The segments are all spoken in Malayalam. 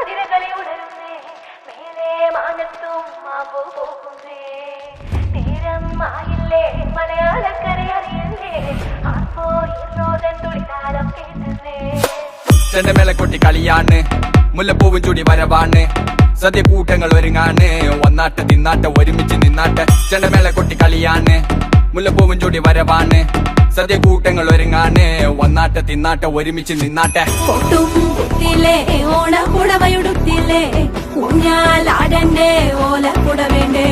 തിരുവാതിരകളി ഉണരുന്നേ മേലെ മാനത്തും മാമ്പു പോകുന്നേ നേരം ആയില്ലേ മലയാളക്കര അറിയണ്ടേ ആർപ്പോ ഇന്നോതൻ തുളിതാളം കേട്ടുന്നേ ചെണ്ടമേള കൊട്ടി കളിയാണ് മുല്ലപ്പൂവും ചൂടി വരവാണ് സദ്യ കൂട്ടങ്ങൾ ഒരുങ്ങാണ് വന്നാട്ട് തിന്നാട്ട് ഒരുമിച്ച് നിന്നാട്ട് ചെണ്ടമേള കൊട്ടി കളിയാണ് മുല്ലപ്പൂവും ചൂടി വരവാണ് സദ്യ കൂട്ടങ്ങൾ ഒരുങ്ങാണ് വന്നാട്ട് തിന്നാട്ട് ഒരുമിച്ച് നിന്നാട്ടെ കൊട്ടും കുത്തിയില്ലേ ഓണക്കുടവയുടുത്തില്ലേ ഊഞ്ഞാലാടണ്ടേ ഓലക്കുട വേണ്ടേ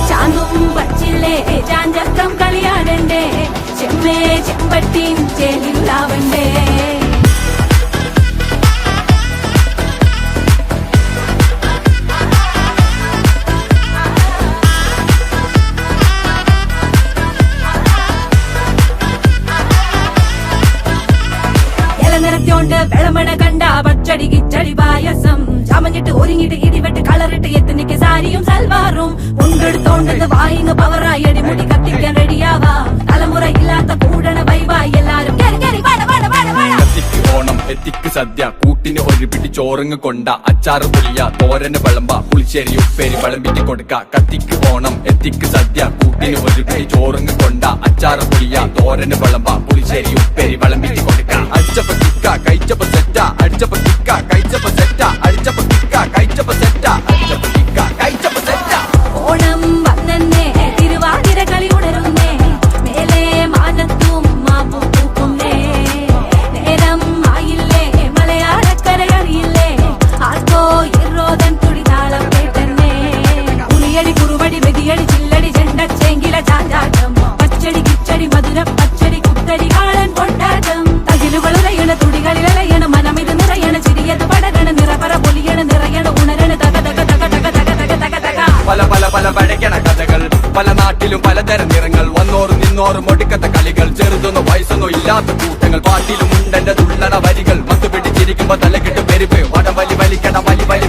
ചാന്തും പച്ചില്ലേ ചാഞ്ചക്കം കളിയാടണ്ടേ ചെമ്മേ ചെമ്പട്ടിൻ ചേലിലാവണ്ടേ നിറത്തോണ്ട് വെളമണ കണ്ട പച്ചടി കിച്ചടി പായസം ചമഞ്ഞിട്ട് ഒരുങ്ങിട്ട് ഇടിവെട്ട് കളറിട്ട് എത്തുനിക്ക് സാരിയും സൽവാറും കൊണ്ടെടുത്തോണ്ടെന്ന് വായിങ് പവറായി അടിമുടി കത്തിക്കാൻ റെഡിയാവാ തലമുറ ഇല്ലാത്ത കൂടണ വൈവായി എല്ലാരും കത്തിക്ക് ഓണം എത്തിക്ക് സദ്യ കൂട്ടിന് ഒരു പിടി ചോറങ്ങ് കൊണ്ട അച്ചാറ് പുളിയ തോരന് വിളമ്പ പുളിശ്ശേരി ഉപ്പേരി വിളമ്പിട്ട് കൊടുക്ക കത്തിക്ക് ഓണം എത്തിക്ക് സദ്യ കൂട്ടിന് ഒരു പിടി ചോറങ്ങ് കൊണ്ട അച്ചാറ് പുളിയ തോരന് വിളമ്പ പുളിശ്ശേരി ഉപ്പേരി വിളമ്പിട്ട് കൊടുക്ക അടിച്ചപ്പ കിക്ക കഴിച്ചപ്പ സെറ്റ അടിച്ചപ്പ കിക്ക കഴിച്ചപ്പ സെറ്റ അടിച്ചപ്പ കിക്ക കഴിച്ചപ്പ സെറ്റ അടിച്ചപ്പ കിക്ക കഴിച്ചപ്പ സെറ്റ ഓണം വന്നേ തിരുവാതിരകളി ഉണരുന്നേ മേലെ മാനത്തും മാപ്പു പൂക്കുന്നേ നേരം ആയില്ലേ മലയാളക്കര അറിയില്ലേ ആർക്കോ ഇറോതൻ തുടിതാളം കേട്ടന്നേ പുളിയടി കുറുവടി വെടിയടി ചില്ലടി ചെണ്ടച്ചെങ്കില ചാഞ്ചാട്ടം പച്ചടി കിച്ചടി മധുര പച്ചടി കുത്തടി കാളൻ കൊണ്ടാട്ടം തകിലുകളുറയണ തുടികളിലയണ മനമിത് നിറയണ ചിരിയത് പടരണ നിറപറ പൊലിയണ നിറയണ ഉണരണ തക തക തക തക തക തക തക തക പല പല പല വഴക്കണ കഥകൾ പല നാട്ടിലും പലതരം നിറങ്ങൾ വന്നോറും നിന്നോറും ഒടുക്കത്തെ കളികൾ ചെറുതൊന്നോ വയസ്സൊന്നോ ഇല്ലാത്ത കൂട്ടങ്ങൾ പാട്ടിലും ഉണ്ടെന്റെ തുള്ളണ വരികൾ മത്ത് പിടിച്ചിരിക്കുമ്പോ തലകിട്ട് പെരുപ്പ് വടം വലി വലിക്കണ വലി വലി